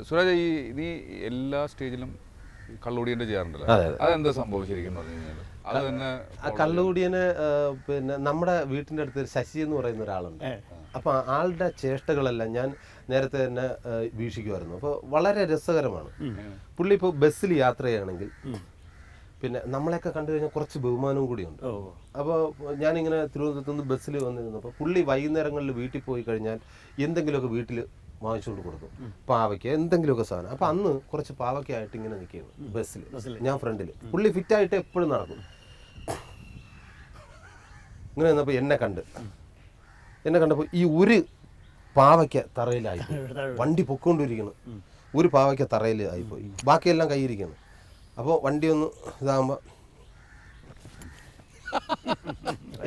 സുരാജ്, നീ എല്ലാ സ്റ്റേജിലും കള്ളുകൂടിയൻ്റെ ചെയ്യാറുണ്ടല്ലോ, അതെന്താ സംഭവിച്ചിരിക്കുന്നു പറഞ്ഞു കഴിഞ്ഞാൽ? അത് തന്നെ കള്ളുകൂടിയന് പിന്നെ നമ്മുടെ വീട്ടിൻ്റെ അടുത്ത് ശശി എന്ന് പറയുന്ന ഒരാളുണ്ട്. അപ്പം ആളുടെ ചേഷ്ടകളെല്ലാം ഞാൻ നേരത്തെ തന്നെ വീക്ഷിക്കുമായിരുന്നു. അപ്പോൾ വളരെ രസകരമാണ്. പുള്ളി ഇപ്പോൾ ബസ്സിൽ യാത്ര ചെയ്യുകയാണെങ്കിൽ പിന്നെ നമ്മളെയൊക്കെ കണ്ടു കഴിഞ്ഞാൽ കുറച്ച് ബഹുമാനവും കൂടിയുണ്ട്. അപ്പോൾ ഞാനിങ്ങനെ തിരുവനന്തപുരത്ത് നിന്ന് ബസ്സിൽ വന്നിരുന്നപ്പോൾ പുള്ളി വൈകുന്നേരങ്ങളിൽ വീട്ടിൽ പോയി കഴിഞ്ഞാൽ എന്തെങ്കിലുമൊക്കെ വീട്ടിൽ വാങ്ങിച്ചുകൊണ്ട് കൊടുക്കും, പാവയ്ക്ക് എന്തെങ്കിലുമൊക്കെ സാധനം. അപ്പം അന്ന് കുറച്ച് പാവയ്ക്കായിട്ട് ഇങ്ങനെ നിൽക്കുകയാണ് ബസ്സിൽ, ഞാൻ ഫ്രണ്ടിൽ. പുള്ളി ഫിറ്റായിട്ട് എപ്പോഴും നടക്കും. ഇങ്ങനെ നിന്നപ്പോൾ എന്നെ കണ്ടപ്പോൾ ഈ ഒരു പാവയ്ക്ക തറയിലായി, വണ്ടി പൊക്കോണ്ടിരിക്കണം, ഒരു പാവയ്ക്ക തറയിൽ ആയിപ്പോയി, ബാക്കിയെല്ലാം കയ്യിരിക്കണം. അപ്പോൾ വണ്ടി ഒന്ന് ഇതാകുമ്പോൾ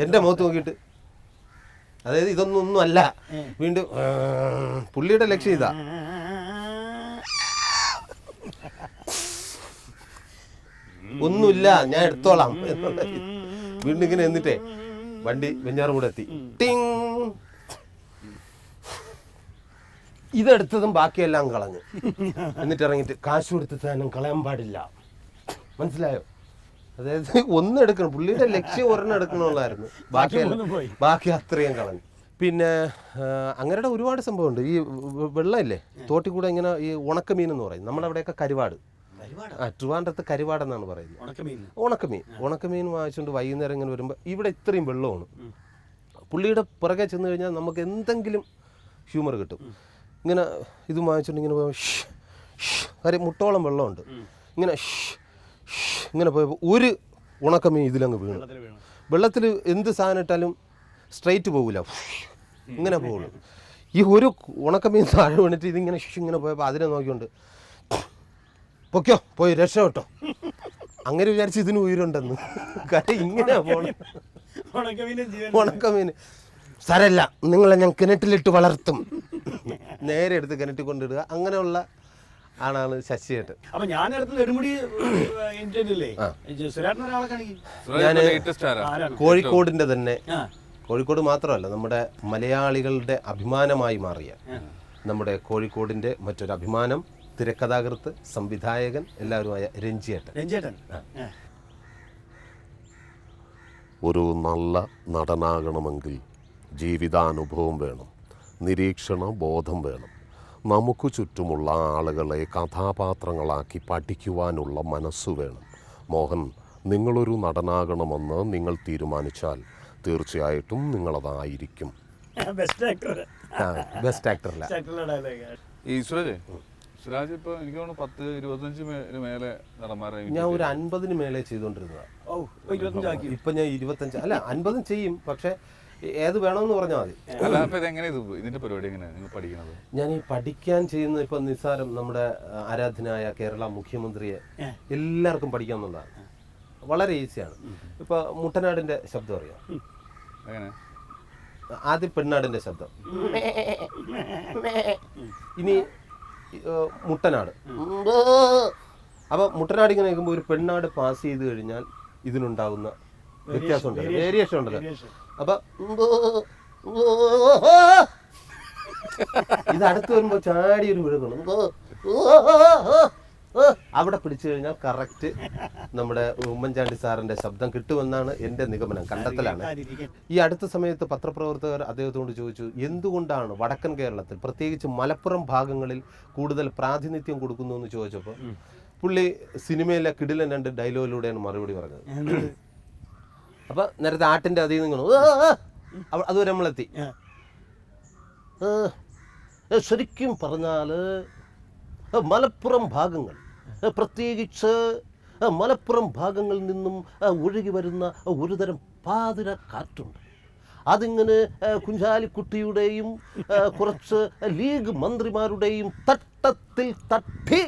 എൻ്റെ മുഖത്ത് നോക്കിയിട്ട്, അതായത് ഇതൊന്നും അല്ല, വീണ്ടും പുള്ളിയുടെ ലക്ഷ്യം ഇതാ, ഒന്നുമില്ല ഞാൻ എടുത്തോളാം എന്നുള്ള. വീണ്ടും ഇങ്ങനെ എന്നിട്ടേ വണ്ടി വെഞ്ഞാറുകൂടെ എത്തി. ടിങ്, ഇതെടുത്തതും ബാക്കിയെല്ലാം കളഞ്ഞു. എന്നിട്ട് ഇറങ്ങിയിട്ട് കാശ് കൊടുത്തിട്ടാനും കളയാൻ പാടില്ല, മനസ്സിലായോ? അതായത് ഒന്നും എടുക്കണം, പുള്ളിയുടെ ലക്ഷ്യം ഒരെണ്ണം എടുക്കണമുള്ളായിരുന്നു, ബാക്കി അത്രയും കളഞ്ഞു. പിന്നെ അങ്ങനെയുടെ ഒരുപാട് സംഭവമുണ്ട്. ഈ വെള്ളമില്ലേ തോട്ടിൽ കൂടെ ഇങ്ങനെ ഈ ഉണക്കമീൻ എന്ന് പറയും, നമ്മളവിടെയൊക്കെ കരുവാട്, ട്രിവാൻഡ്രത്ത് കരുവാടെന്നാണ് പറയുന്നത്. ഉണക്കമീൻ വാങ്ങിച്ചുകൊണ്ട് വൈകുന്നേരം ഇങ്ങനെ വരുമ്പോൾ ഇവിടെ ഇത്രയും വെള്ളമാണ്. പുള്ളിയുടെ പുറകെ ചെന്ന് കഴിഞ്ഞാൽ നമുക്ക് എന്തെങ്കിലും ഹ്യൂമർ കിട്ടും. ഇങ്ങനെ ഇത് വാങ്ങിച്ചുകൊണ്ട് ഇങ്ങനെ പോയി മുട്ടോളം വെള്ളമുണ്ട്, ഇങ്ങനെ പോയപ്പോൾ ഒരു ഉണക്കമീൻ ഇതിലങ്ങ് വീണു. വെള്ളത്തിൽ എന്ത് സാധനം ഇട്ടാലും സ്ട്രെയിറ്റ് പോകില്ല, ഇങ്ങനെ പോകുള്ളൂ. ഈ ഒരു ഉണക്കമീൻ താഴെ വീണിട്ട് ഇതിങ്ങനെ ഇങ്ങനെ പോയപ്പോൾ അതിനെ നോക്കിക്കൊണ്ട് പൊക്കോ പോയി രക്ഷപ്പെട്ടോ, അങ്ങനെ വിചാരിച്ച് ഇതിന് ഉയരുണ്ടെന്ന്. കാര്യം ഇങ്ങനെ പോകണം. ഉണക്കമീൻ സാരല്ല, നിങ്ങളെ ഞാൻ കിണറ്റിലിട്ട് വളർത്തും, നേരെ എടുത്ത് കിണറ്റിൽ കൊണ്ടിടുക. അങ്ങനെയുള്ള ആണാണ് ശശിയേട്ടൻ. ഞാൻ കോഴിക്കോടിന്റെ തന്നെ, കോഴിക്കോട് മാത്രമല്ല നമ്മുടെ മലയാളികളുടെ അഭിമാനമായി മാറിയ നമ്മുടെ കോഴിക്കോടിന്റെ മറ്റൊരു അഭിമാനം, തിരക്കഥാകൃത്ത്, സംവിധായകൻ എല്ലാവരുമായ രഞ്ജിയേട്ടൻ. ഒരു നല്ല നടനാകണമെങ്കിൽ ജീവിതാനുഭവം വേണം, നിരീക്ഷണ ബോധം വേണം, നമുക്ക് ചുറ്റുമുള്ള ആളുകളെ കഥാപാത്രങ്ങളാക്കി പഠിക്കുവാനുള്ള മനസ്സു വേണം. മോഹൻ, നിങ്ങളൊരു നടനാകണമെന്ന് നിങ്ങൾ തീരുമാനിച്ചാൽ തീർച്ചയായിട്ടും നിങ്ങളതായിരിക്കും. ബെസ്റ്റ് ആക്ടറല്ല ഈ സുരാജ് ഇപ്പോൾ എനിക്ക് തോന്നുന്നു 10-25 മേലെ നടന്മാരെ ഞാൻ ഒരു 50 മേലെ ചെയ്തുകൊണ്ടിരുന്നതാണ്. ഇപ്പൊ ഞാൻ 25 അല്ല 50 ചെയ്യും, പക്ഷെ ഏത് വേണമെന്ന് പറഞ്ഞാൽ മതി. ഇതിന്റെ പരിപാടി എങ്ങനെയാണ് നിങ്ങൾ പഠിക്കുന്നത്? ഞാൻ ഈ പഠിക്കാൻ ചെയ്യുന്നത് ഇപ്പൊ നിസ്സാരം, നമ്മുടെ ആരാധനായ കേരള മുഖ്യമന്ത്രിയെ എല്ലാവർക്കും പഠിക്കാവുന്നതാണ്, വളരെ ഈസിയാണ്. ഇപ്പൊ മുട്ടനാടിന്റെ ശബ്ദം അറിയാം, ആദ്യം പെണ്ണാടിന്റെ ശബ്ദം, ഇനി മുട്ടനാട്. അപ്പൊ മുട്ടനാട് ഇങ്ങനെ കേൾക്കുമ്പോൾ ഒരു പെണ്ണാട് പാസ് ചെയ്ത് കഴിഞ്ഞാൽ ഇതിനുണ്ടാകുന്ന വ്യത്യാസം ഉണ്ടല്ലോ, വേരിയേഷൻ ഉണ്ടല്ലോ. അപ്പൊ ഇത് അടുത്ത് വരുമ്പോ ചാടി ഒരു വിഴുകണം, അവിടെ പിടിച്ചു കഴിഞ്ഞാൽ കറക്റ്റ് നമ്മുടെ ഉമ്മൻചാണ്ടി സാറിന്റെ ശബ്ദം കിട്ടുമെന്നാണ് എൻ്റെ നിഗമനം, കണ്ടെത്തലാണ്. ഈ അടുത്ത സമയത്ത് പത്രപ്രവർത്തകർ അദ്ദേഹത്തോട് ചോദിച്ചു, എന്തുകൊണ്ടാണ് വടക്കൻ കേരളത്തിൽ പ്രത്യേകിച്ച് മലപ്പുറം ഭാഗങ്ങളിൽ കൂടുതൽ പ്രാതിനിധ്യം കൊടുക്കുന്നു എന്ന് ചോദിച്ചപ്പോൾ പുള്ളി സിനിമയിലെ കിടിലൻ 2 ഡയലോഗിലൂടെയാണ് മറുപടി പറഞ്ഞത്. അപ്പൊ നേരത്തെ ആട്ടിന്റെ അതിൽ നിന്നു അതുവരെ നമ്മളെത്തി. ശരിക്കും പറഞ്ഞാല് മലപ്പുറം ഭാഗങ്ങൾ, പ്രത്യേകിച്ച് മലപ്പുറം ഭാഗങ്ങളിൽ നിന്നും ഒഴുകി വരുന്ന ഒരുതരം പാതിര കാറ്റുണ്ട്. അതിങ്ങനെ കുഞ്ചാലിക്കുട്ടിയുടെയും കുറച്ച് ലീഗ് മന്ത്രിമാരുടെയും തട്ടത്തിൽ തട്ടി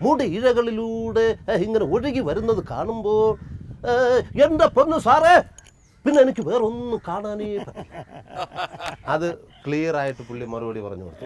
മുടി ഇഴകളിലൂടെ ഇങ്ങനെ ഒഴുകി വരുന്നത് കാണുമ്പോൾ എൻ്റെ പൊന്നു സാറേ, പിന്നെ എനിക്ക് വേറൊന്നും കാണാനേ പറ്റില്ല. അത് ക്ലിയർ ആയിട്ട് പുള്ളി മറുപടി പറഞ്ഞു കൊടുത്തു.